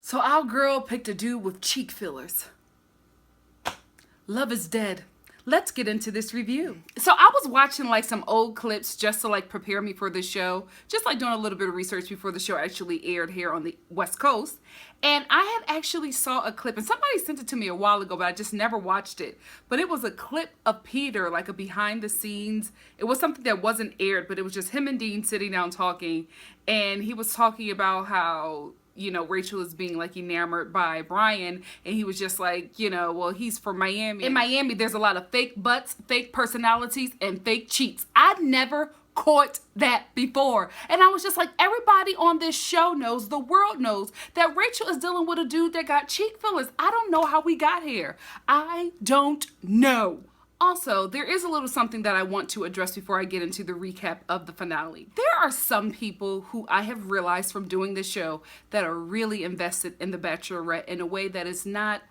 So our girl picked a dude with cheek fillers. Love is dead. Let's get into this review. So I was watching like some old clips just to like prepare me for the show, just like doing a little bit of research before the show actually aired here on the West Coast. And I had actually saw a clip, and somebody sent it to me a while ago, but I just never watched it. But it was a clip of Peter, like a behind the scenes. It was something that wasn't aired, but it was just him and Dean sitting down talking. And he was talking about how, you know, Rachel is being like enamored by Brian, and he was just like, you know, well, he's from Miami. In Miami, there's a lot of fake butts, fake personalities, and fake cheats. I'd never caught that before. And I was just like, everybody on this show knows, the world knows, that Rachel is dealing with a dude that got cheek fillers. I don't know how we got here. I don't know. Also, there is a little something that I want to address before I get into the recap of the finale. There are some people who I have realized from doing this show that are really invested in The Bachelorette in a way that is not,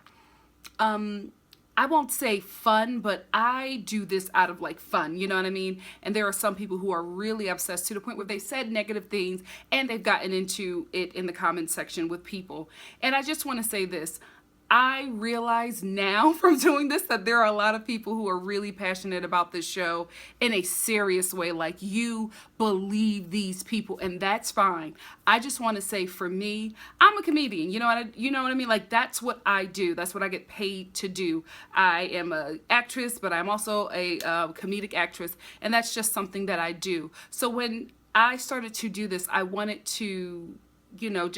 I won't say fun, but I do this out of like fun, you know what I mean? And there are some people who are really obsessed to the point where they said negative things and they've gotten into it in the comment section with people. And I just want to say this. I realize now from doing this that there are a lot of people who are really passionate about this show in a serious way. Like, you believe these people, and that's fine. I just want to say, for me, I'm a comedian. You know what I mean? Like, that's what I do. That's what I get paid to do. I am an actress, but I'm also a comedic actress, and that's just something that I do. So when I started to do this, I wanted to, you know,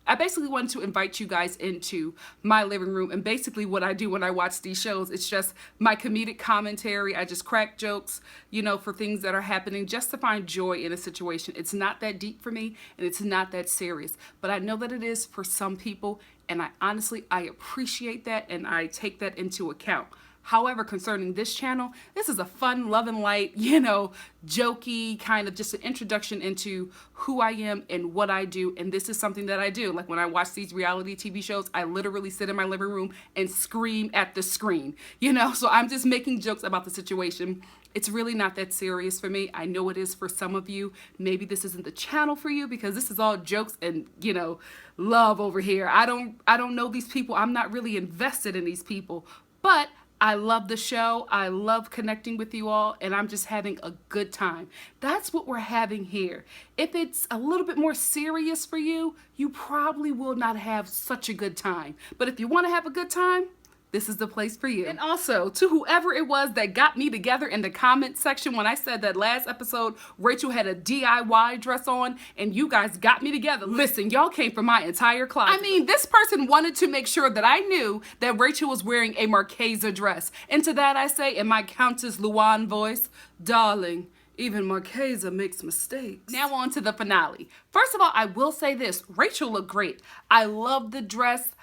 I basically wanted to invite you guys into my living room, and basically what I do when I watch these shows, it's just my comedic commentary. I just crack jokes, you know, for things that are happening, just to find joy in a situation. It's not that deep for me, and it's not that serious, but I know that it is for some people, and I appreciate that, and I take that into account. However, concerning this channel, this is a fun, love and light, you know, jokey kind of just an introduction into who I am and what I do. And this is something that I do. Like, when I watch these reality TV shows, I literally sit in my living room and scream at the screen, you know? So I'm just making jokes about the situation. It's really not that serious for me. I know it is for some of you. Maybe this isn't the channel for you, because this is all jokes and, you know, love over here. I don't know these people. I'm not really invested in these people, but I love the show. I love connecting with you all, and I'm just having a good time. That's what we're having here. If it's a little bit more serious for you, you probably will not have such a good time. But if you want to have a good time, this is the place for you. And also, to whoever it was that got me together in the comment section when I said that last episode Rachel had a DIY dress on and you guys got me together. Listen, y'all came from my entire closet. I mean, this person wanted to make sure that I knew that Rachel was wearing a Marchesa dress. And to that I say, in my Countess Luan voice, darling, even Marchesa makes mistakes. Now on to the finale. First of all, I will say this. Rachel looked great. I love the dress.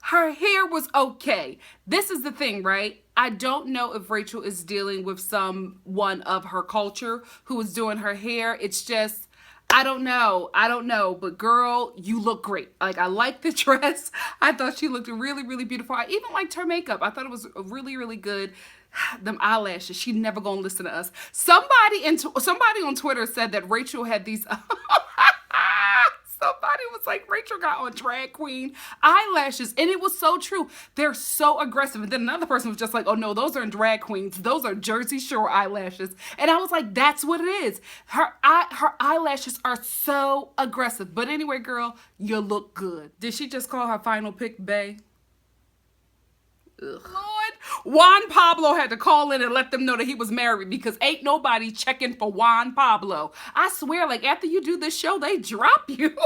Her hair was okay. This is the thing, right? I don't know if Rachel is dealing with someone of her culture who is doing her hair. It's just, I don't know. But girl, you look great. Like, I like the dress. I thought she looked really, really beautiful. I even liked her makeup. I thought it was really, really good. Them eyelashes. She never gonna listen to us. Somebody on Twitter said that Rachel had these... Somebody was like, Rachel got on drag queen eyelashes, and it was so true. They're so aggressive. And then another person was just like, oh no, those aren't drag queens. Those are Jersey Shore eyelashes. And I was like, that's what it is. Her eyelashes are so aggressive. But anyway, girl, you look good. Did she just call her final pick bae? Ugh. Lord, Juan Pablo had to call in and let them know that he was married, because ain't nobody checking for Juan Pablo. I swear, like, after you do this show, they drop you.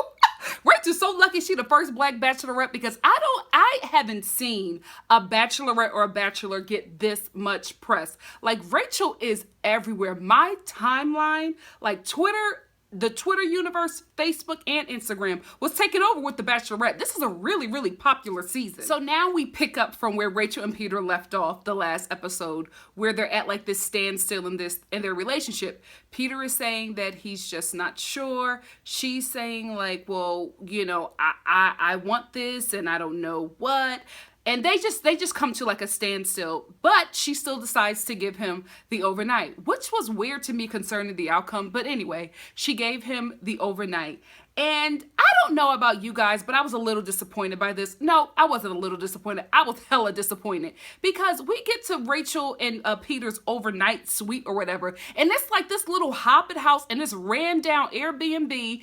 Rachel's so lucky she the first black bachelorette, because I haven't seen a bachelorette or a bachelor get this much press. Like, Rachel is everywhere. My timeline, like Twitter, the Twitter universe, Facebook, and Instagram was taken over with The Bachelorette. This is a really, really popular season. So now we pick up from where Rachel and Peter left off the last episode, where they're at like this standstill in their relationship. Peter is saying that he's just not sure. She's saying like, well, you know, I want this and I don't know what. And they just come to like a standstill, but she still decides to give him the overnight, which was weird to me concerning the outcome. But anyway, she gave him the overnight. And I don't know about you guys, but I was a little disappointed by this. No, I wasn't a little disappointed. I was hella disappointed because we get to Rachel and Peter's overnight suite or whatever, and it's like this little hobbit house and this ran down Airbnb.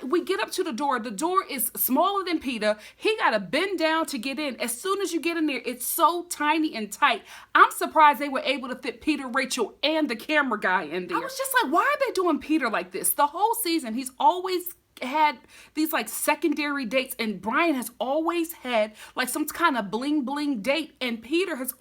We get up to the door. The door is smaller than Peter. He got to bend down to get in. As soon as you get in there, it's so tiny and tight. I'm surprised they were able to fit Peter, Rachel, and the camera guy in there. I was just like, why are they doing Peter like this? The whole season, he's always had these like secondary dates, and Brian has always had like some kind of bling bling date, and Peter has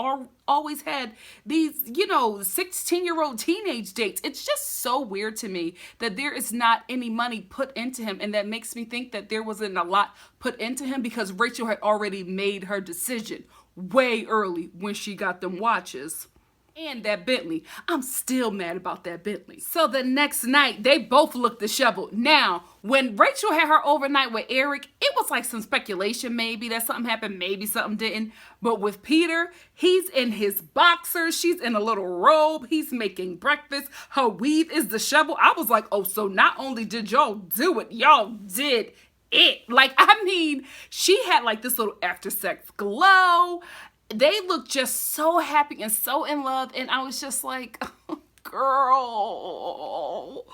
always had these 16-year-old teenage dates. It's just so weird to me that there is not any money put into him, and that makes me think that there wasn't a lot put into him because Rachel had already made her decision way early when she got them watches. And that Bentley. I'm still mad about that Bentley. So the next night, they both looked disheveled. Now, when Rachel had her overnight with Eric, it was like some speculation maybe that something happened, maybe something didn't. But with Peter, he's in his boxers, she's in a little robe, he's making breakfast, her weave is disheveled. I was like, oh, so not only did y'all do it, y'all did it. Like, I mean, she had like this little after sex glow. They looked just so happy and so in love, and I was just like, girl,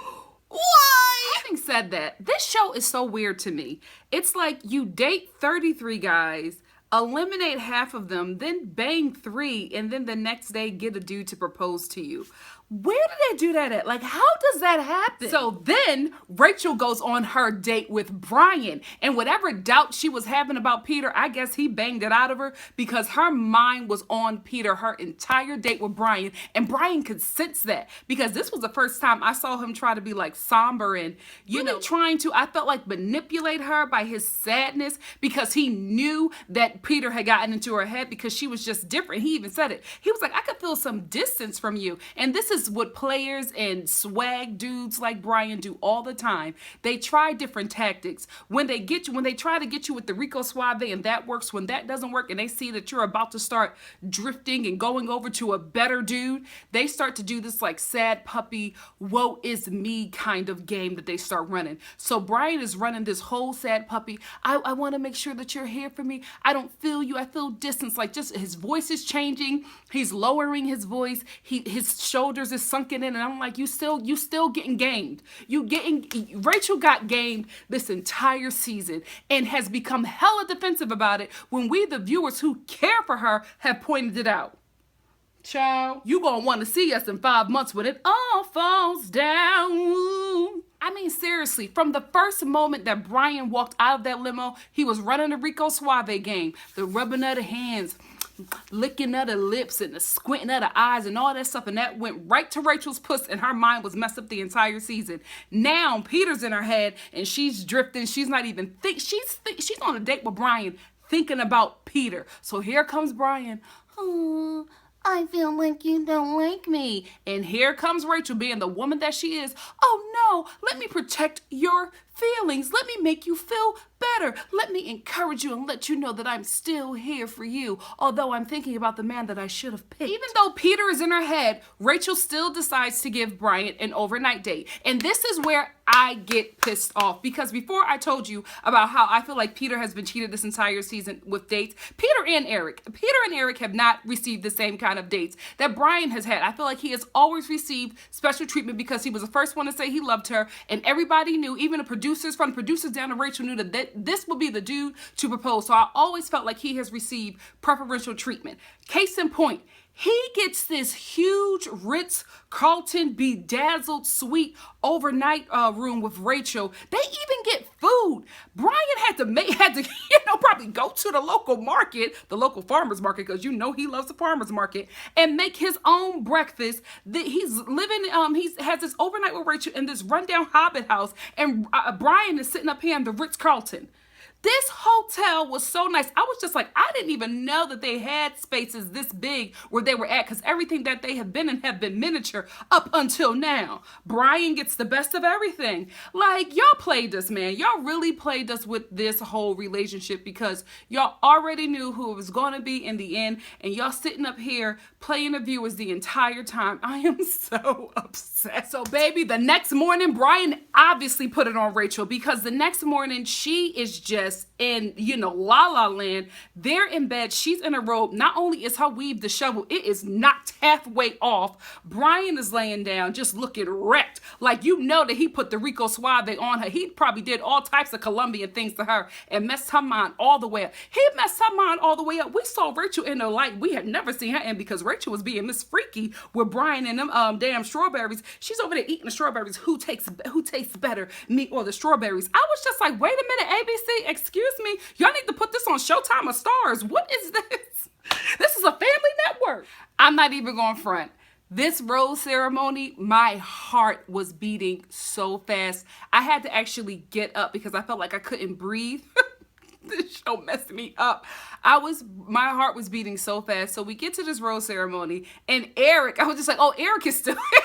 why? Having said that, this show is so weird to me. It's like you date 33 guys, eliminate half of them, then bang 3, and then the next day get a dude to propose to you. Where did they do that at? Like, how does that happen? So then Rachel goes on her date with Brian, and whatever doubt she was having about Peter, I guess he banged it out of her because her mind was on Peter her entire date with Brian, and Brian could sense that because this was the first time I saw him try to be like somber and trying to, I felt like, manipulate her by his sadness because he knew that Peter had gotten into her head because she was just different. He even said it. He was like, I could feel some distance from you. And this is what players and swag dudes like Brian do all the time. They try different tactics. When they try to get you with the Rico Suave and that works, when that doesn't work and they see that you're about to start drifting and going over to a better dude, they start to do this like sad puppy, woe is me kind of game that they start running. So Brian is running this whole sad puppy. I want to make sure that you're here for me. I don't feel you. I feel distance. Like, just his voice is changing. He's lowering his voice. His shoulders is sunken in, and I'm like, you still getting gamed. Rachel got gamed this entire season and has become hella defensive about it when we, the viewers who care for her, have pointed it out. Child, you gonna want to see us in 5 months when it all falls down. I mean, seriously, from the first moment that Brian walked out of that limo, he was running the Rico Suave game, the rubbing of the hands, licking of the lips and the squinting of the eyes and all that stuff, and that went right to Rachel's puss, and her mind was messed up the entire season. Now Peter's in her head and she's drifting. She's not even she's on a date with Brian thinking about Peter. So here comes Brian. Oh, I feel like you don't like me. And here comes Rachel being the woman that she is. Oh no, let me protect your feelings. Let me make you feel better. Let me encourage you and let you know that I'm still here for you, although I'm thinking about the man that I should have picked. Even though Peter is in her head, Rachel still decides to give Brian an overnight date. And this is where I get pissed off, because before I told you about how I feel like Peter has been cheated this entire season with dates, Peter and Eric have not received the same kind of dates that Brian has had. I feel like he has always received special treatment because he was the first one to say he loved her, and everybody knew, even the producers, from the producers down to Rachel, knew that this would be the dude to propose. So I always felt like he has received preferential treatment. Case in point, he gets this huge Ritz-Carlton bedazzled suite overnight room with Rachel. They even get food. Brian had to probably go to the local market, the local farmer's market, because he loves the farmer's market, and make his own breakfast. He's living, he has this overnight with Rachel in this rundown hobbit house, and Brian is sitting up here in the Ritz-Carlton. This hotel was so nice. I was just like, I didn't even know that they had spaces this big where they were at, because everything that they have been in have been miniature up until now. Brian gets the best of everything. Like, y'all played us, man. Y'all really played us with this whole relationship, because y'all already knew who it was going to be in the end, and y'all sitting up here playing the viewers the entire time. I am so upset. So, baby, the next morning, Brian obviously put it on Rachel, because the next morning she is just in, la la land. They're in bed. She's in a robe. Not only is her weave disheveled, it is knocked halfway off. Brian is laying down, just looking wrecked. Like, that he put the Rico Suave on her. He probably did all types of Colombian things to her and messed her mind all the way up. He messed her mind all the way up. We saw Rachel in a light we had never seen her in, because Rachel was being Miss Freaky with Brian and them damn strawberries. She's over there eating the strawberries. Who tastes better, me or the strawberries? I was just like, wait a minute, ABC, excuse me, y'all need to put this on Showtime or Stars. What is this? This is a family network. I'm not even going front. This rose ceremony, my heart was beating so fast. I had to actually get up because I felt like I couldn't breathe. This show messed me up. My heart was beating so fast. So we get to this rose ceremony, and Eric, I was just like, oh, Eric is still here.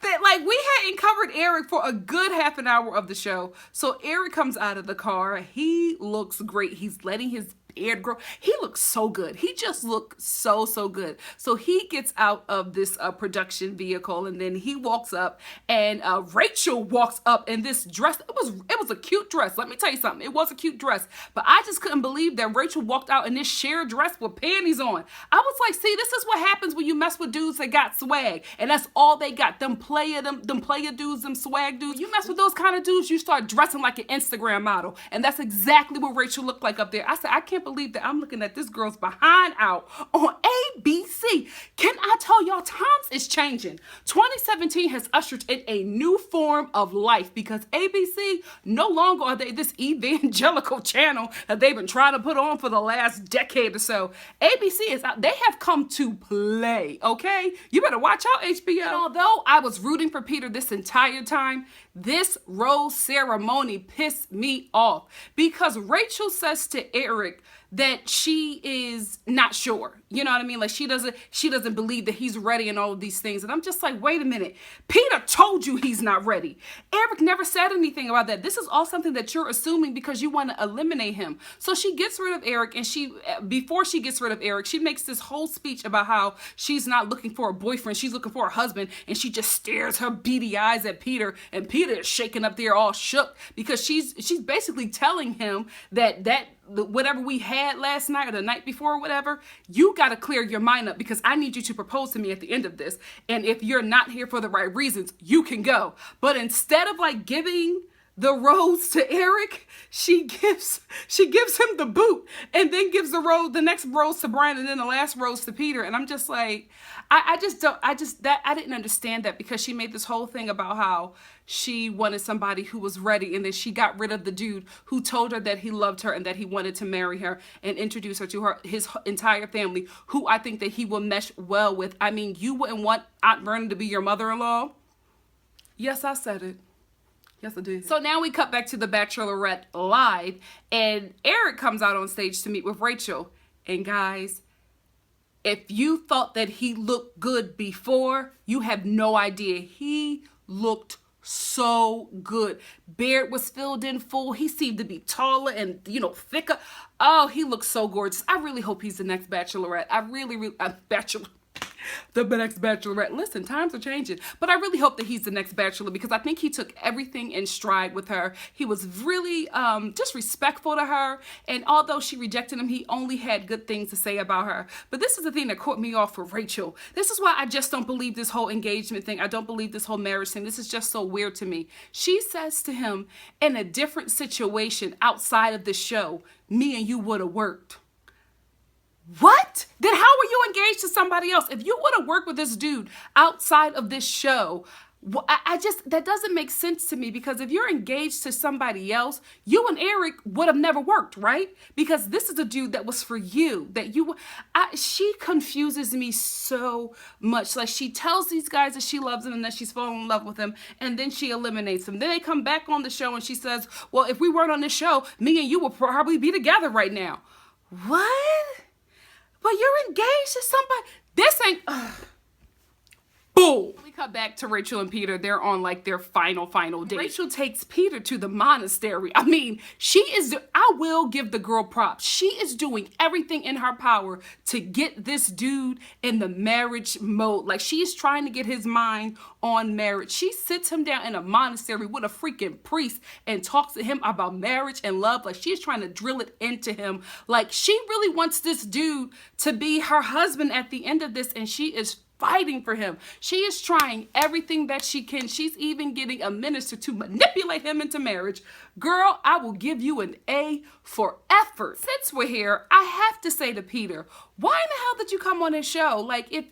That, like, we hadn't covered Eric for a good half an hour of the show. So Eric comes out of the car. He looks great. He's letting his beard grow. He looks so good. He just looked so good. So he gets out of this production vehicle, and then he walks up, and Rachel walks up in this dress. It was a cute dress. Let me tell you something. It was a cute dress, but I just couldn't believe that Rachel walked out in this sheer dress with panties on. I was like, see, this is what happens when you mess with dudes that got swag, and that's all they got. Them player dudes, them swag dudes. You mess with those kind of dudes, you start dressing like an Instagram model, and that's exactly what Rachel looked like up there. I said, I can't believe that I'm looking at this girl's behind out on ABC. Can I tell y'all, times is changing. 2017 has ushered in a new form of life, because ABC, no longer are they this evangelical channel that they've been trying to put on for the last decade or so. ABC is out. They have come to play, okay? You better watch out, HBO. And although I was rooting for Peter this entire time, this rose ceremony pissed me off, because Rachel says to Eric that she is not sure. You know what I mean? Like, she doesn't believe that he's ready and all of these things. And I'm just like, wait a minute. Peter told you he's not ready. Eric never said anything about that. This is all something that you're assuming because you want to eliminate him. So she gets rid of Eric, and before she gets rid of Eric, she makes this whole speech about how she's not looking for a boyfriend. She's looking for a husband, and she just stares her beady eyes at Peter, and Peter is shaking up there all shook, because she's basically telling him that whatever we had last night or the night before or whatever, you got to clear your mind up, because I need you to propose to me at the end of this. And if you're not here for the right reasons, you can go. But instead of like giving the rose to Eric, she gives him the boot, and then gives the next rose to Brian, and then the last rose to Peter. And I'm just like, I didn't understand that, because she made this whole thing about how she wanted somebody who was ready, and then she got rid of the dude who told her that he loved her and that he wanted to marry her and introduce her to his entire family, who I think that he will mesh well with. I mean, you wouldn't want Aunt Vernon to be your mother-in-law? Yes, I said it. Yes, I did. So now we cut back to the Bachelorette live, and Eric comes out on stage to meet with Rachel. And guys, if you thought that he looked good before, you have no idea. He looked so good. Beard was filled in full. He seemed to be taller and, thicker. Oh, he looks so gorgeous. I really hope he's the next Bachelorette. The next Bachelorette. Listen, times are changing, but I really hope that he's the next Bachelor, because I think he took everything in stride with her. He was really just respectful to her, and although she rejected him, he only had good things to say about her. But this is the thing that caught me off for Rachel. This is why I just don't believe this whole engagement thing. I don't believe this whole marriage thing. This is just so weird to me. She says to him, in a different situation outside of the show, me and you would have worked. What? Then how were you engaged to somebody else? If you would have worked with this dude outside of this show, I just, that doesn't make sense to me, because if you're engaged to somebody else, you and Eric would have never worked, right? Because this is a dude that was for you, that you, she confuses me so much. Like, she tells these guys that she loves them and that she's falling in love with them, and then she eliminates them. Then they come back on the show and she says, well, if we weren't on this show, me and you would probably be together right now. What? But you're engaged to somebody. This ain't... Boom. We cut back to Rachel and Peter. They're on like their final date. Rachel takes Peter to the monastery. I mean, I will give the girl props. She is doing everything in her power to get this dude in the marriage mode. Like, she's trying to get his mind on marriage. She sits him down in a monastery with a freaking priest and talks to him about marriage and love. Like, she's trying to drill it into him. Like, she really wants this dude to be her husband at the end of this, and she is fighting for him. She is trying everything that she can. She's even getting a minister to manipulate him into marriage. Girl, I will give you an A for effort. Since we're here, I have to say to Peter, why in the hell did you come on this show? Like, if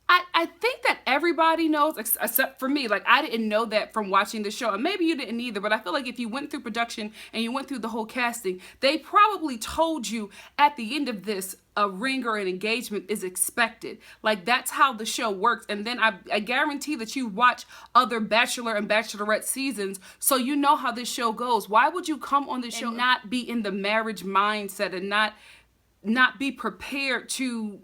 I think that everybody knows, except for me. Like, I didn't know that from watching the show, and maybe you didn't either, but I feel like if you went through production and you went through the whole casting, they probably told you at the end of this, a ring or an engagement is expected. Like, that's how the show works. And then I guarantee that you watch other Bachelor and Bachelorette seasons, so you know how this show goes. Why would you come on this show and not be in the marriage mindset and not be prepared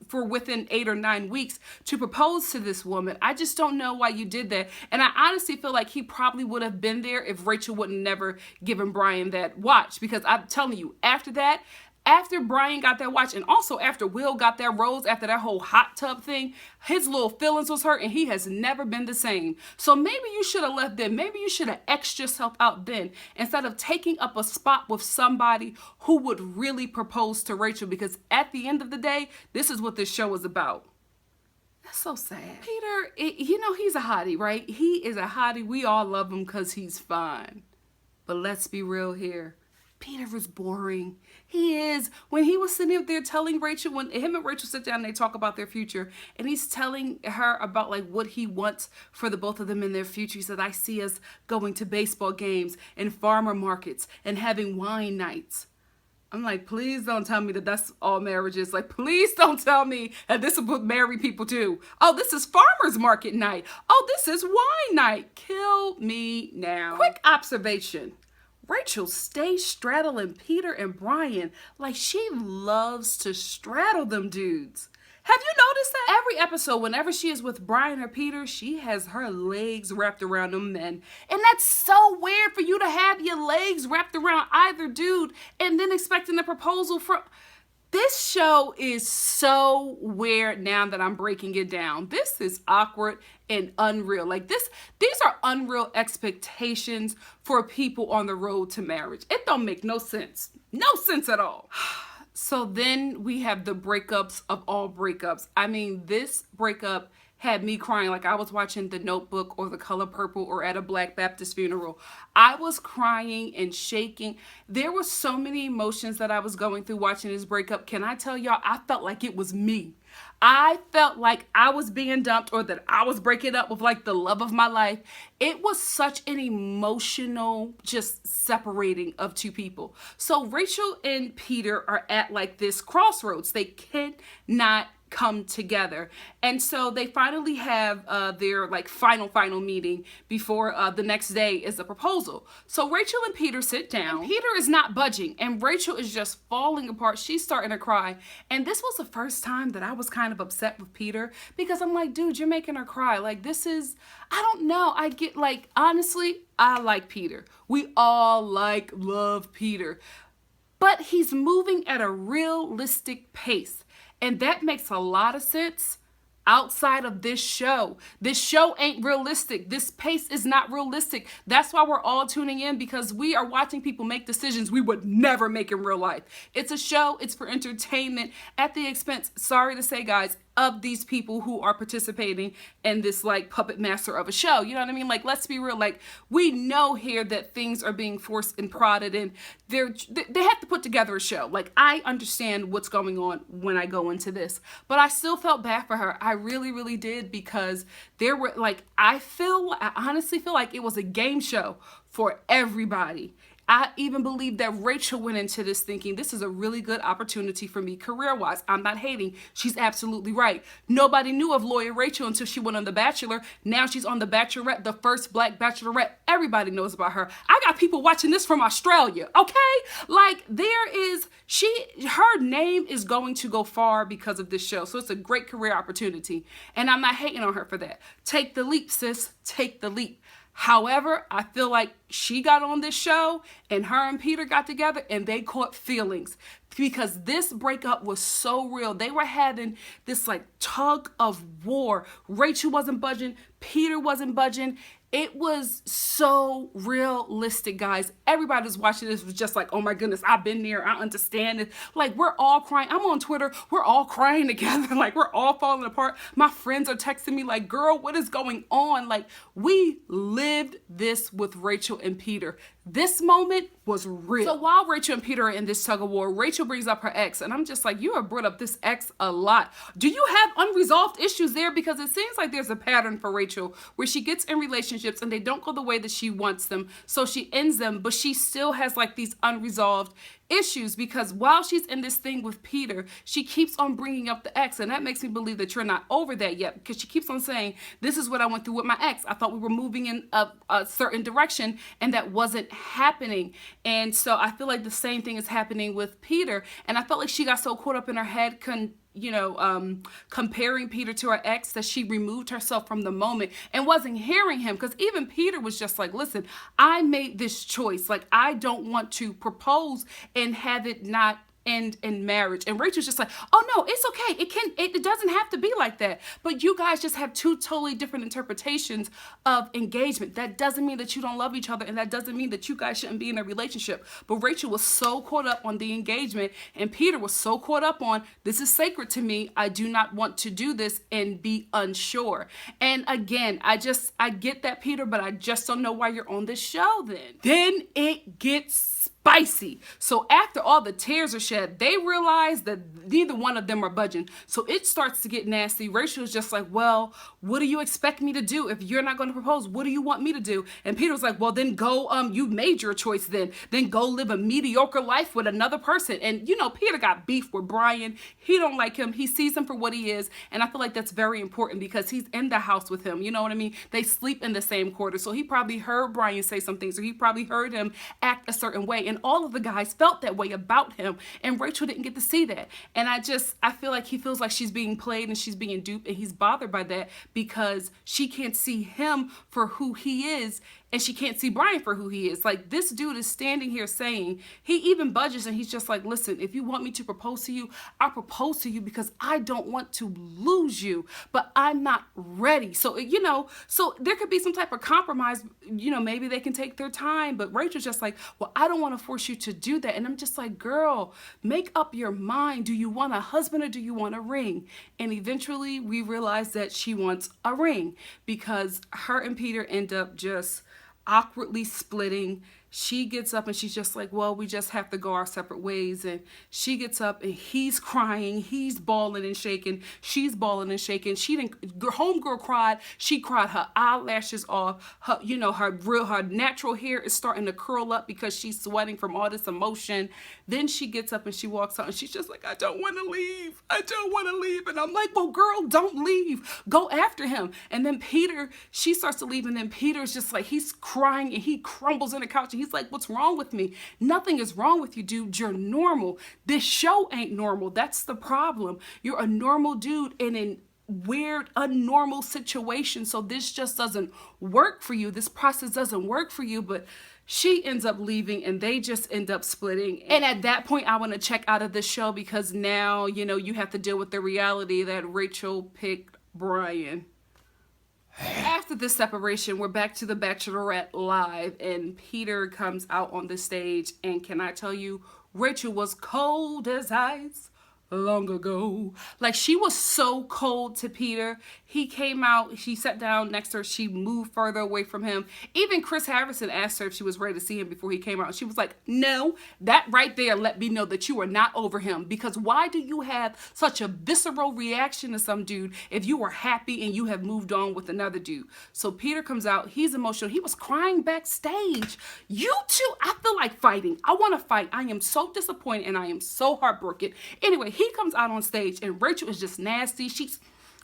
for within 8 or 9 weeks to propose to this woman? I just don't know why you did that. And I honestly feel like he probably would have been there if Rachel would never given Brian that watch. Because I'm telling you, after that, after Brian got that watch, and also after Will got that rose, after that whole hot tub thing, his little feelings was hurt, and he has never been the same. So maybe you should have left then. Maybe you should have X'd yourself out then, instead of taking up a spot with somebody who would really propose to Rachel, because at the end of the day, this is what this show is about. That's so sad. Peter, he's a hottie, right? He is a hottie. We all love him because he's fine. But let's be real here. Peter is boring. He is. When he was sitting up there telling Rachel, when him and Rachel sit down and they talk about their future, and he's telling her about like what he wants for the both of them in their future. He said, I see us going to baseball games and farmer markets and having wine nights. I'm like, please don't tell me that that's all marriage is. Like, please don't tell me that this is what married people do. Oh, this is farmer's market night. Oh, this is wine night. Kill me now. Quick observation. Rachel stays straddling Peter and Brian like she loves to straddle them dudes. Have you noticed that? Every episode, whenever she is with Brian or Peter, she has her legs wrapped around them men. And that's so weird for you to have your legs wrapped around either dude and then expecting a proposal from... This show is so weird now that I'm breaking it down. This is awkward and unreal. Like these are unreal expectations for people on the road to marriage. It don't make no sense. No sense at all. So then we have the breakups of all breakups. I mean, this breakup had me crying like I was watching The Notebook or The Color Purple or at a Black Baptist funeral. I was crying and shaking. There were so many emotions that I was going through watching this breakup. Can I tell y'all, I felt like it was me. I felt like I was being dumped, or that I was breaking up with like the love of my life. It was such an emotional just separating of two people. So Rachel and Peter are at like this crossroads. They cannot come together, and so they finally have their like final meeting before the next day is the proposal. So Rachel and Peter sit down. Peter is not budging, and Rachel is just falling apart. She's starting to cry, and this was the first time that I was kind of upset with Peter, because I'm like, dude, you're making her cry. Like, this is, I don't know. I get like, honestly, I like Peter. We all love Peter, but he's moving at a realistic pace. And that makes a lot of sense outside of this show. This show ain't realistic. This pace is not realistic. That's why we're all tuning in, because we are watching people make decisions we would never make in real life. It's a show. It's for entertainment at the expense, sorry to say, guys, of these people who are participating in this like puppet master of a show. You know what I mean? Like, let's be real. Like, we know here that things are being forced and prodded, and they have to put together a show. Like, I understand what's going on when I go into this, but I still felt bad for her. I really, really did, because there were like, I honestly feel like it was a game show for everybody. I even believe that Rachel went into this thinking, this is a really good opportunity for me career-wise. I'm not hating. She's absolutely right. Nobody knew of Lawyer Rachel until she went on The Bachelor. Now she's on The Bachelorette, the first Black Bachelorette. Everybody knows about her. I got people watching this from Australia, okay? Like, her name is going to go far because of this show. So it's a great career opportunity. And I'm not hating on her for that. Take the leap, sis. Take the leap. However, I feel like she got on this show and her and Peter got together and they caught feelings, because this breakup was so real. They were having this like tug of war. Rachel wasn't budging. Peter wasn't budging. It was so realistic, guys. Everybody was watching this was just like, oh my goodness, I've been there. I understand it. Like, we're all crying. I'm on Twitter. We're all crying together. Like, we're all falling apart. My friends are texting me like, girl, what is going on? Like, we lived this with Rachel and Peter. This moment was real. So while Rachel and Peter are in this tug of war, Rachel brings up her ex. And I'm just like, you have brought up this ex a lot. Do you have unresolved issues there? Because it seems like there's a pattern for Rachel where she gets in relationships and they don't go the way that she wants them. So she ends them, but she still has like these unresolved issues, because while she's in this thing with Peter, she keeps on bringing up the ex, and that makes me believe that you're not over that yet, because she keeps on saying, this is what I went through with my ex. I thought we were moving in a certain direction, and that wasn't happening. And so I feel like the same thing is happening with Peter, and I felt like she got so caught up in her head comparing Peter to her ex, that she removed herself from the moment and wasn't hearing him. Because even Peter was just like, listen, I made this choice. Like, I don't want to propose and have it not end in marriage. And Rachel's just like, oh no, it's okay. It doesn't have to be like that. But you guys just have two totally different interpretations of engagement. That doesn't mean that you don't love each other, and that doesn't mean that you guys shouldn't be in a relationship. But Rachel was so caught up on the engagement, and Peter was so caught up on, this is sacred to me. I do not want to do this and be unsure. And again, I get that, Peter, but I just don't know why you're on this show then. Then it gets spicy. So after all the tears are shed, they realize that neither one of them are budging. So it starts to get nasty. Rachel's just like, well, what do you expect me to do? If you're not going to propose, what do you want me to do? And Peter's like, well, then go, you made your choice then. Then go live a mediocre life with another person. And, Peter got beef with Brian. He don't like him. He sees him for what he is. And I feel like that's very important, because he's in the house with him. You know what I mean? They sleep in the same quarter. So he probably heard Brian say some things, or he probably heard him act a certain way. And all of the guys felt that way about him, and Rachel didn't get to see that. And I feel like he feels like she's being played and she's being duped, and he's bothered by that because she can't see him for who he is, and she can't see Brian for who he is. Like, this dude is standing here saying, he even budges, and he's just like, listen, if you want me to propose to you, I'll propose to you, because I don't want to lose you, but I'm not ready. So, so there could be some type of compromise, maybe they can take their time, but Rachel's just like, well, I don't want to force you to do that. And I'm just like, girl, make up your mind. Do you want a husband or do you want a ring? And eventually we realize that she wants a ring, because her and Peter end up just awkwardly splitting. She gets up and she's just like, well, we just have to go our separate ways. And she gets up and he's crying. He's bawling and shaking. She's bawling and shaking. Homegirl cried. She cried her eyelashes off. Her natural hair is starting to curl up because she's sweating from all this emotion. Then she gets up and she walks out and she's just like, I don't want to leave. I don't want to leave. And I'm like, well, girl, don't leave. Go after him. And then she starts to leave. And then Peter's just like, he's crying and he crumbles in the couch. And he's like, what's wrong with me? Nothing is wrong with you, dude. You're normal. This show ain't normal. That's the problem. You're a normal dude in a weird, unnormal situation. So this just doesn't work for you. This process doesn't work for you. But she ends up leaving and they just end up splitting. And at that point, I want to check out of the show, because now, you have to deal with the reality that Rachel picked Brian. After this separation, we're back to the Bachelorette live, and Peter comes out on the stage, and can I tell you, Rachel was cold as ice, long ago. Like, she was so cold to Peter. He came out, she sat down next to her, she moved further away from him. Even Chris Harrison asked her if she was ready to see him before he came out, and she was like, no. That right there let me know that you are not over him, because why do you have such a visceral reaction to some dude if you were happy and you have moved on with another dude? So Peter comes out, he's emotional, he was crying backstage. You two, I feel like fighting. I want to fight. I am so disappointed and I am so heartbroken. Anyway, he comes out on stage and Rachel is just nasty. She's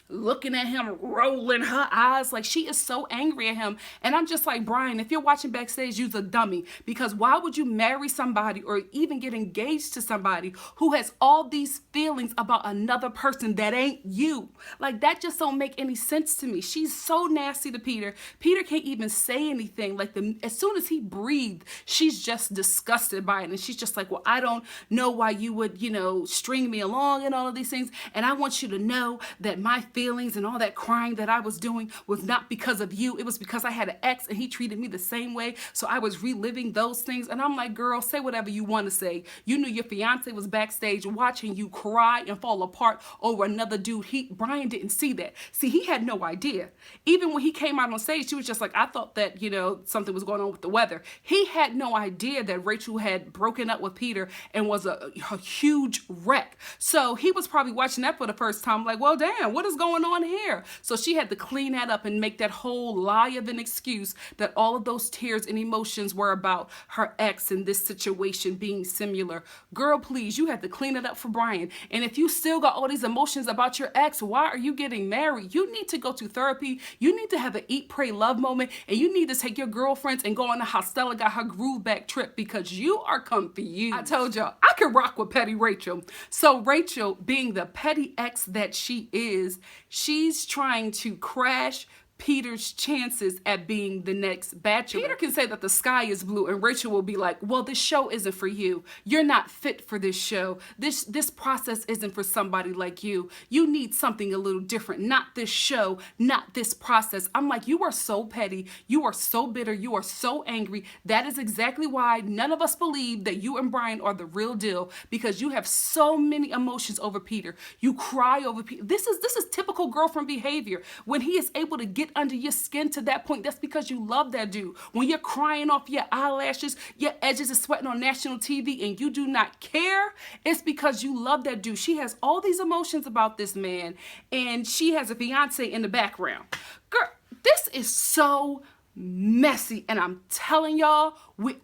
looking at him, rolling her eyes like she is so angry at him. And I'm just like, Brian, if you're watching backstage, you're a dummy, because why would you marry somebody or even get engaged to somebody who has all these feelings about another person that ain't you? Like, that just don't make any sense to me. She's so nasty to Peter. Peter can't even say anything. Like, as soon as he breathed, she's just disgusted by it, and she's just like, well, I don't know why you would, string me along and all of these things, and I want you to know that my feelings and all that crying that I was doing was not because of you. It was because I had an ex and he treated me the same way. So I was reliving those things. And I'm like, girl, say whatever you want to say. You knew your fiance was backstage watching you cry and fall apart over another dude. Brian didn't see that. See, he had no idea. Even when he came out on stage, she was just like, I thought that, something was going on with the weather. He had no idea that Rachel had broken up with Peter and was a huge wreck. So he was probably watching that for the first time like, well, damn, what is going on here? So she had to clean that up and make that whole lie of an excuse that all of those tears and emotions were about her ex and this situation being similar. Girl, please, you had to clean it up for Brian. And if you still got all these emotions about your ex, why are you getting married? You need to go to therapy. You need to have an eat, pray, love moment. And you need to take your girlfriends and go on a how Stella got her groove back trip, because you are confused. I told y'all, I could rock with petty Rachel. So Rachel, being the petty ex that she is, she's trying to crash Peter's chances at being the next Bachelor. Peter can say that the sky is blue, and Rachel will be like, well, this show isn't for you. You're not fit for this show. This process isn't for somebody like you. You need something a little different. Not this show, not this process. I'm like, you are so petty. You are so bitter. You are so angry. That is exactly why none of us believe that you and Brian are the real deal, because you have so many emotions over Peter. You cry over Peter. This is typical girlfriend behavior. When he is able to get under your skin to that point, that's because you love that dude. When you're crying off your eyelashes, your edges are sweating on national TV, and you do not care, it's because you love that dude. She has all these emotions about this man, and she has a fiance in the background. Girl, this is so messy, and I'm telling y'all,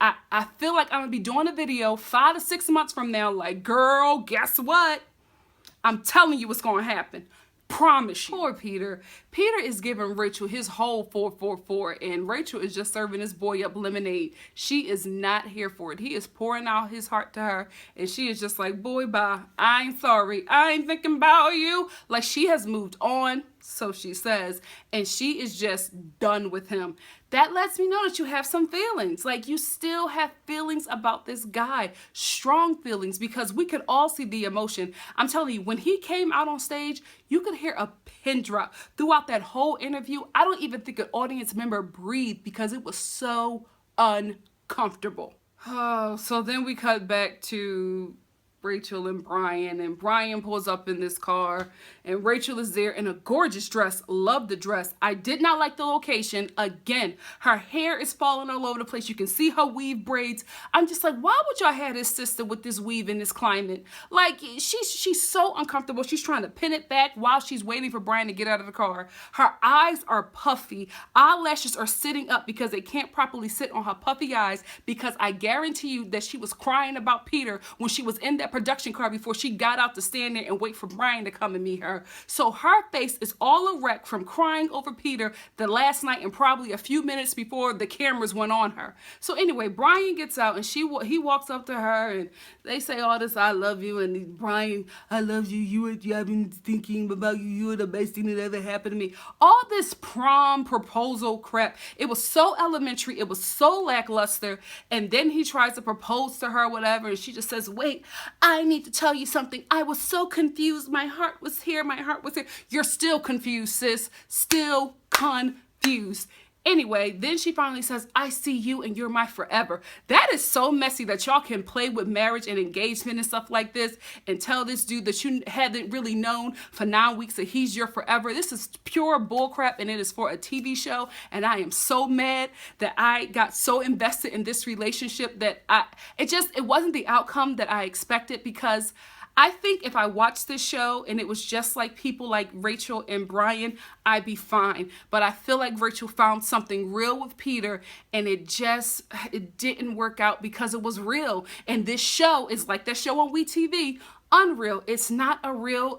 I feel like I'm gonna be doing a video 5 to 6 months from now like, girl, guess what? I'm telling you what's gonna happen. Promise you. Poor Peter. Peter is giving Rachel his whole 444, and Rachel is just serving this boy up lemonade. She is not here for it. He is pouring out his heart to her, and she is just like, boy, bye. I ain't sorry. I ain't thinking about you. Like, she has moved on, so she says, and she is just done with him. That lets me know that you have some feelings. Like, you still have feelings about this guy. Strong feelings, because we could all see the emotion. I'm telling you, when he came out on stage, you could hear a pin drop. Throughout that whole interview, I don't even think an audience member breathed, because it was so uncomfortable. Oh, so then we cut back to Rachel and Brian pulls up in this car, and Rachel is there in a gorgeous dress. Love the dress. I did not like the location. Again, her hair is falling all over the place. You can see her weave braids. I'm just like, why would y'all have this sister with this weave in this climate? Like, she's so uncomfortable. She's trying to pin it back while she's waiting for Brian to get out of the car. Her eyes are puffy. Eyelashes are sitting up because they can't properly sit on her puffy eyes, because I guarantee you that she was crying about Peter when she was in that production car before she got out to stand there and wait for Brian to come and meet her. So her face is all a wreck from crying over Peter the last night and probably a few minutes before the cameras went on her. So anyway, Brian gets out, and he walks up to her, and they say all this, I love you, and Brian, I love you, I've been thinking about you, you are the best thing that ever happened to me. All this prom proposal crap, it was so elementary, it was so lackluster, and then he tries to propose to her, whatever, and she just says, wait, I need to tell you something. I was so confused. My heart was here. My heart was here. You're still confused, sis. Still confused. Anyway, then she finally says, I see you and you're my forever. That is so messy that y'all can play with marriage and engagement and stuff like this and tell this dude that you hadn't really known for 9 weeks that he's your forever. This is pure bullcrap, and it is for a TV show. And I am so mad that I got so invested in this relationship that it wasn't the outcome that I expected, because I think if I watched this show and it was just like people like Rachel and Brian, I'd be fine. But I feel like Rachel found something real with Peter, and it didn't work out because it was real. And this show is like that show on WeTV, unreal. It's not real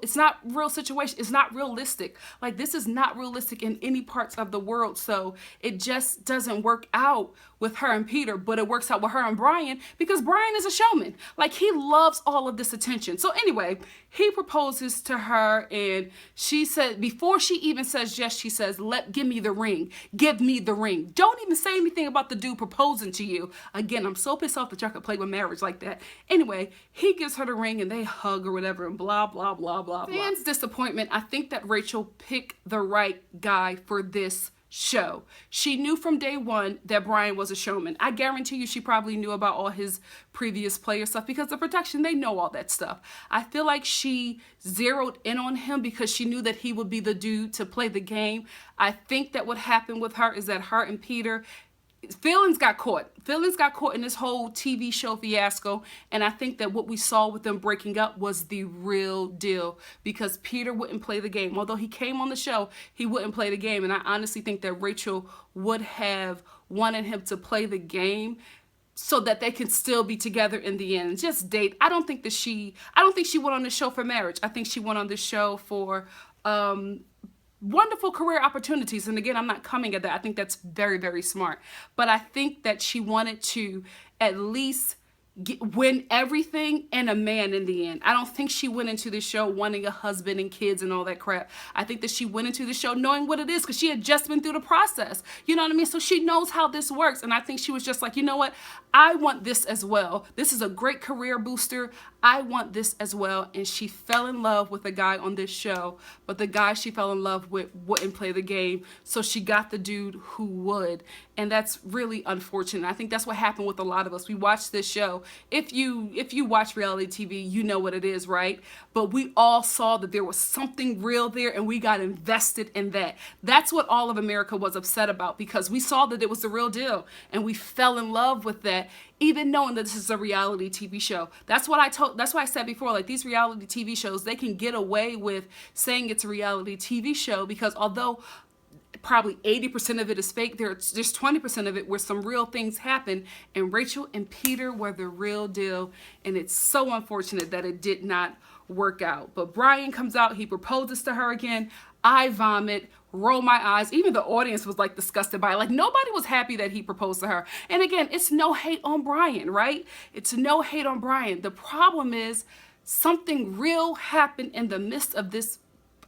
situation. It's not realistic. Like, this is not realistic in any parts of the world. So it just doesn't work out with her and Peter, but it works out with her and Brian because Brian is a showman. Like, he loves all of this attention. So anyway, he proposes to her, and she said, before she even says yes, she says, give me the ring. Give me the ring. Don't even say anything about the dude proposing to you. Again, I'm so pissed off that y'all could play with marriage like that. Anyway, he gives her the ring and they hug or whatever, and blah, blah, blah, blah, blah. Fans' disappointment. I think that Rachel picked the right guy for this show. She knew from day one that Brian was a showman. I guarantee you she probably knew about all his previous player stuff because of protection. They know all that stuff. I feel like she zeroed in on him because she knew that he would be the dude to play the game. I think that what happened with her is that her and Peter, feelings got caught in this whole TV show fiasco, and I think that what we saw with them breaking up was the real deal because Peter wouldn't play the game. Although he came on the show, he wouldn't play the game, and I honestly think that Rachel would have wanted him to play the game so that they can still be together in the end and just date. I don't think she went on the show for marriage. I think she went on the show for wonderful career opportunities. And again, I'm not coming at that. I think that's very, very smart. But I think that she wanted to at least win everything and a man in the end. I don't think she went into the show wanting a husband and kids and all that crap. I think that she went into the show knowing what it is because she had just been through the process. You know what I mean? So she knows how this works. And I think she was just like, you know what? I want this as well. This is a great career booster. I want this as well. And she fell in love with a guy on this show, but the guy she fell in love with wouldn't play the game. So she got the dude who would. And that's really unfortunate. I think that's what happened with a lot of us. We watched this show. If you watch reality TV, you know what it is, right? But we all saw that there was something real there, and we got invested in that. That's what all of America was upset about, because we saw that it was the real deal, and we fell in love with that, even knowing that this is a reality TV show. That's why I said before, like, these reality TV shows, they can get away with saying it's a reality TV show because although probably 80% of it is fake, there's 20% of it where some real things happen, and Rachel and Peter were the real deal, and it's so unfortunate that it did not work out. But Brian comes out, he proposes to her again. I vomit, roll my eyes. Even the audience was like disgusted by it. Like, nobody was happy that he proposed to her. And again, it's no hate on Brian, right? It's no hate on Brian. The problem is something real happened in the midst of this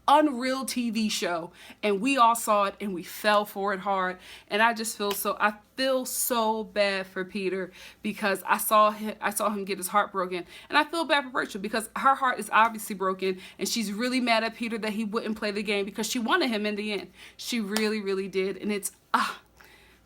unreal TV show, and we all saw it and we fell for it hard. And I feel so bad for Peter because I saw him get his heart broken, and I feel bad for Rachel because her heart is obviously broken, and she's really mad at Peter that he wouldn't play the game because she wanted him in the end. She really, really did, and it's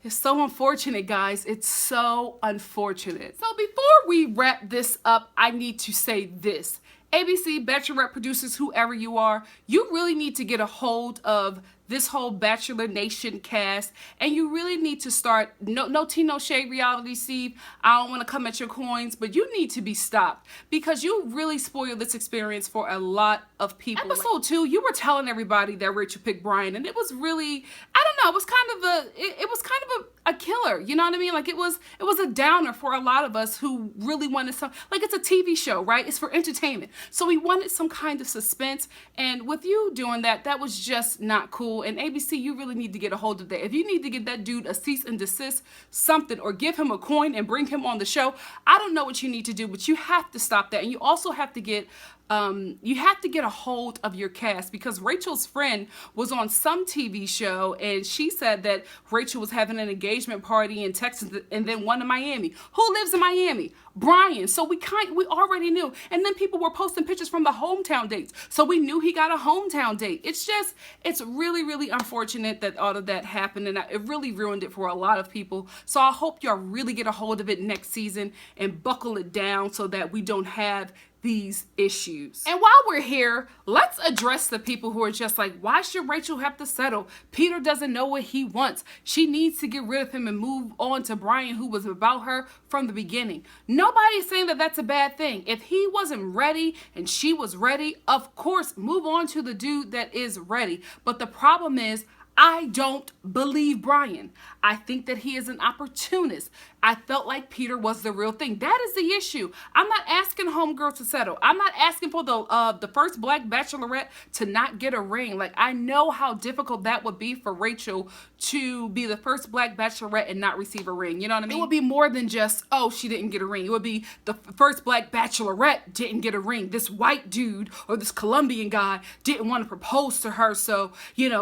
so unfortunate, guys. It's so unfortunate. So before we wrap this up, I need to say this. ABC, Bachelorette producers, whoever you are, you really need to get a hold of this whole Bachelor Nation cast, and you really need to start, no tea, no shade, Reality Steve, I don't want to come at your coins, but you need to be stopped because you really spoiled this experience for a lot of people. Episode 2, you were telling everybody that Rachel picked Brian, and it was really, I don't know, it was kind of a killer, you know what I mean? Like, it was a downer for a lot of us who really wanted some, like, it's a TV show, right? It's for entertainment. So we wanted some kind of suspense, and with you doing that, that was just not cool. And ABC, you really need to get a hold of that. If you need to get that dude a cease and desist, something, or give him a coin and bring him on the show, I don't know what you need to do, but you have to stop that. And you also have to get you have to get a hold of your cast, because Rachel's friend was on some TV show and she said that Rachel was having an engagement party in Texas and then one in Miami. Who lives in Miami? Brian. So we already knew. And then people were posting pictures from the hometown dates. So we knew he got a hometown date. It's really, really unfortunate that all of that happened, and it really ruined it for a lot of people. So I hope y'all really get a hold of it next season and buckle it down so that we don't have these issues. And while we're here, let's address the people who are just like, why should Rachel have to settle? Peter doesn't know what he wants. She needs to get rid of him and move on to Brian, who was about her from the beginning. Nobody's saying that that's a bad thing. If he wasn't ready and she was ready, of course, move on to the dude that is ready. But the problem is, I don't believe Brian. I think that he is an opportunist. I felt like Peter was the real thing. That is the issue. I'm not asking homegirl to settle. I'm not asking for the first black bachelorette to not get a ring. Like, I know how difficult that would be for Rachel to be the first black bachelorette and not receive a ring. You know what I mean? It would be more than just, oh, she didn't get a ring. It would be the first black bachelorette didn't get a ring. This white dude or this Colombian guy didn't want to propose to her. So,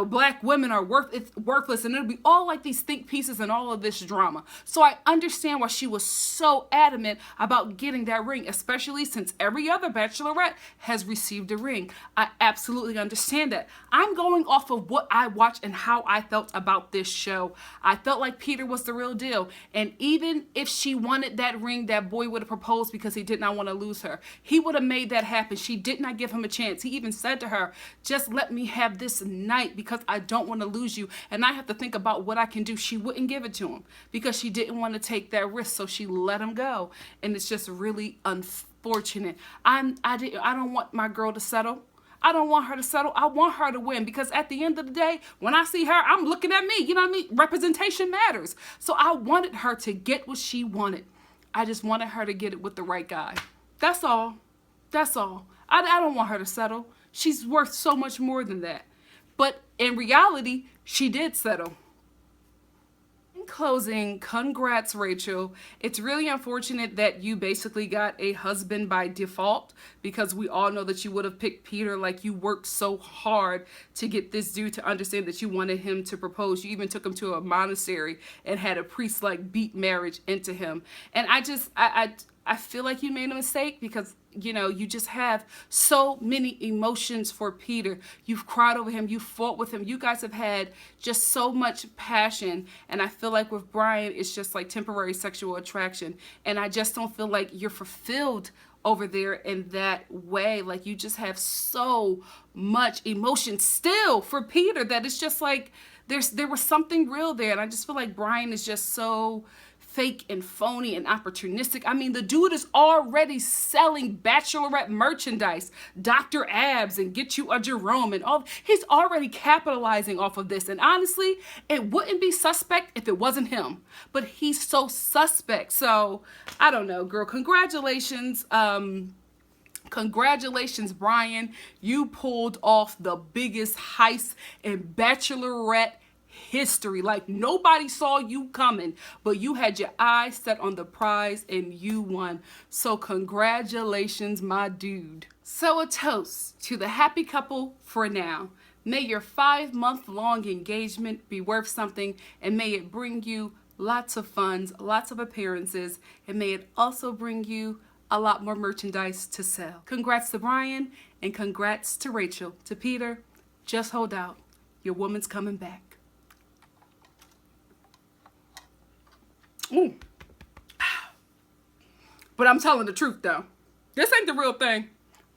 black women are worthless, and it'll be all like these think pieces and all of this drama. So I understand why she was so adamant about getting that ring, especially since every other bachelorette has received a ring. I absolutely understand that. I'm going off of what I watched and how I felt about this show. I felt like Peter was the real deal, and even if she wanted that ring, that boy would have proposed because he did not want to lose her. He would have made that happen. She did not give him a chance. He even said to her, just let me have this night because I don't want to lose you, and I have to think about what I can do. She wouldn't give it to him because she didn't want to take that risk, so she let him go, and it's just really unfortunate. I don't want my girl to settle. I don't want her to settle. I want her to win, because at the end of the day, when I see her, I'm looking at me. You know what I mean? Representation matters. So I wanted her to get what she wanted. I just wanted her to get it with the right guy. That's all. That's all. I don't want her to settle. She's worth so much more than that. But in reality, she did settle. In closing, congrats, Rachel. It's really unfortunate that you basically got a husband by default, because we all know that you would have picked Peter. Like, you worked so hard to get this dude to understand that you wanted him to propose. You even took him to a monastery and had a priest like beat marriage into him. And I feel like you made a mistake, because you just have so many emotions for Peter. You've cried over him. You fought with him. You guys have had just so much passion. And I feel like with Brian, it's just like temporary sexual attraction. And I just don't feel like you're fulfilled over there in that way. Like, you just have so much emotion still for Peter that it's just like there was something real there. And I just feel like Brian is just so fake and phony and opportunistic. I mean, the dude is already selling Bachelorette merchandise, Dr. Abs, and Get You a Jerome, and all. He's already capitalizing off of this. And honestly, it wouldn't be suspect if it wasn't him. But he's so suspect. So I don't know, girl. Congratulations. Congratulations, Brian. You pulled off the biggest heist in Bachelorette history. Like, nobody saw you coming, but you had your eyes set on the prize and you won. So congratulations, my dude. So a toast to the happy couple for now. May your 5-month-long engagement be worth something, and may it bring you lots of funds, lots of appearances, and may it also bring you a lot more merchandise to sell. Congrats to Brian, and congrats to Rachel. To Peter, just hold out. Your woman's coming back. Ooh. But I'm telling the truth, though. This ain't the real thing.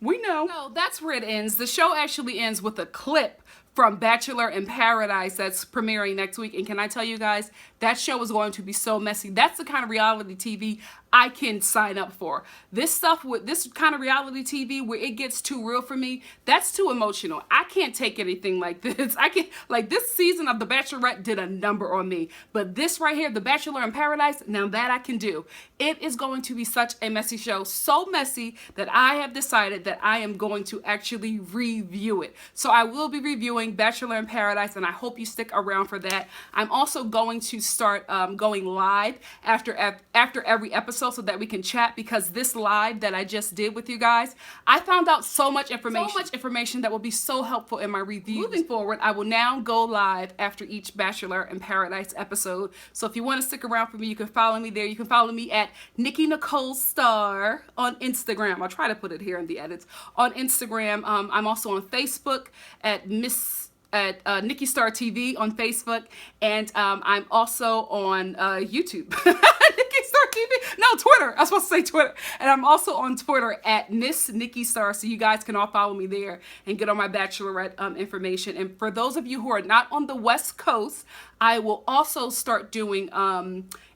We know. So that's where it ends. The show actually ends with a clip from Bachelor in Paradise that's premiering next week. And can I tell you guys, that show is going to be so messy. That's the kind of reality TV I can sign up for. This stuff with this kind of reality TV where it gets too real for me, that's too emotional. I can't take anything like this. I can't, like, this season of The Bachelorette did a number on me. But this right here, The Bachelor in Paradise, now that I can do. It is going to be such a messy show. So messy that I have decided that I am going to actually review it. So I will be reviewing Bachelor in Paradise, and I hope you stick around for that. I'm also going to start going live after every episode. so that we can chat, because this live that I just did with you guys, I found out so much information that will be so helpful in my review. Moving forward, I will now go live after each Bachelor in Paradise episode. So if you want to stick around for me, you can follow me there. You can follow me at Nikki Nicole Star on Instagram. I'll try to put it here in the edits. On Instagram, I'm also on Facebook at Nikki Star TV on Facebook, and I'm also on YouTube. Nikki Star TV? No, Twitter. I was supposed to say Twitter. And I'm also on Twitter at Miss Nikki Star, so you guys can all follow me there and get all my Bachelorette information. And for those of you who are not on the West Coast, I will also start doing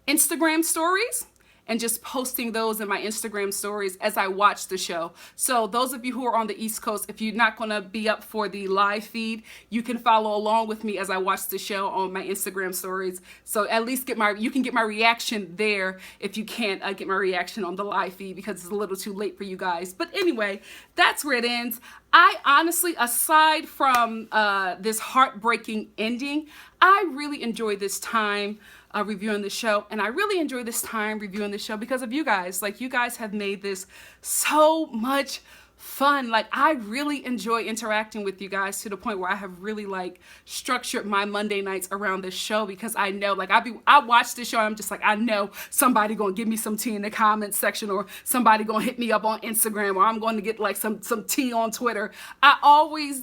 Instagram stories and just posting those in my Instagram stories as I watch the show. So those of you who are on the East Coast, if you're not gonna be up for the live feed, you can follow along with me as I watch the show on my Instagram stories. So at least you can get my reaction there if you can't get my reaction on the live feed, because it's a little too late for you guys. But anyway, that's where it ends. I honestly, aside from this heartbreaking ending, I really enjoyed this time reviewing the show, and I really enjoy this time reviewing the show because of you guys. Like, you guys have made this so much fun. Like, I really enjoy interacting with you guys to the point where I have really like structured my Monday nights around this show, because I know, like, I watch this show and I'm just like, I know somebody gonna give me some tea in the comments section, or somebody gonna hit me up on Instagram, or I'm going to get like some tea on Twitter. I always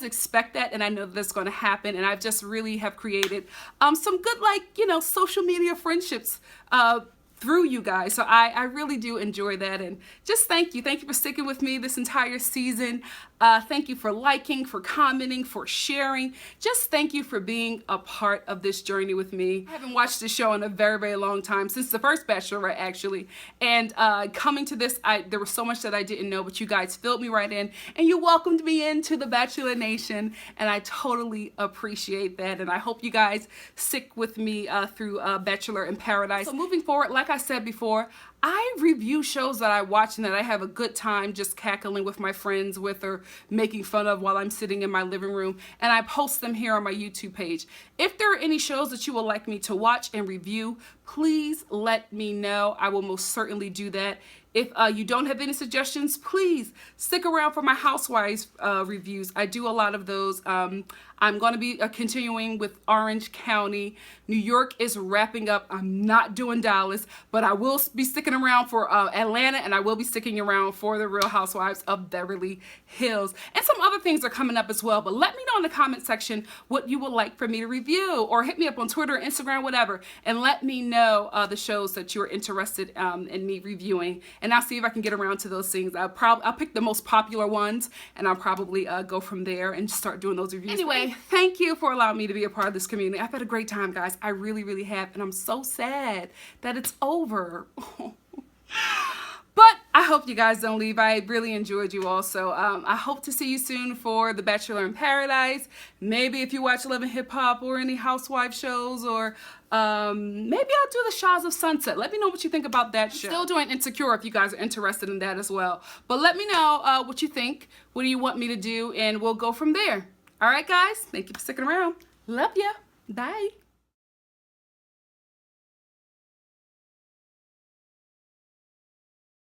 expect that, and I know that's going to happen, and I just really have created some good, like, you know, social media friendships through you guys. So I really do enjoy that, and just thank you for sticking with me this entire season. Thank you for liking, for commenting, for sharing. Just thank you for being a part of this journey with me. I haven't watched this show in a very, very long time, since the first Bachelorette actually, and coming to this, there was so much that I didn't know, but you guys filled me right in, and you welcomed me into the Bachelor Nation, and I totally appreciate that, and I hope you guys stick with me through Bachelor in Paradise. So moving forward, like I said before, I review shows that I watch and that I have a good time just cackling with my friends with, or making fun of while I'm sitting in my living room, and I post them here on my YouTube page. If there are any shows that you would like me to watch and review, please let me know. I will most certainly do that. If you don't have any suggestions, please stick around for my Housewives reviews. I do a lot of those. I'm going to be continuing with Orange County. New York is wrapping up. I'm not doing Dallas, but I will be sticking around for Atlanta, and I will be sticking around for the Real Housewives of Beverly Hills. And some other things are coming up as well, but let me know in the comment section what you would like for me to review, or hit me up on Twitter, Instagram, whatever, and let me know the shows that you're interested in me reviewing, and I'll see if I can get around to those things. I'll pick the most popular ones, and I'll probably go from there and start doing those reviews. Anyway, thank you for allowing me to be a part of this community. I've had a great time, guys. I really, really have, and I'm so sad that it's over. But I hope you guys don't leave. I really enjoyed you all. So I hope to see you soon for The Bachelor in Paradise. Maybe if you watch Love and Hip Hop or any housewife shows, or maybe I'll do the Shahs of Sunset. Let me know what you think about that show. Still doing Insecure if you guys are interested in that as well. But let me know what you think. What do you want me to do? And we'll go from there. All right, guys. Thank you for sticking around. Love ya. Bye.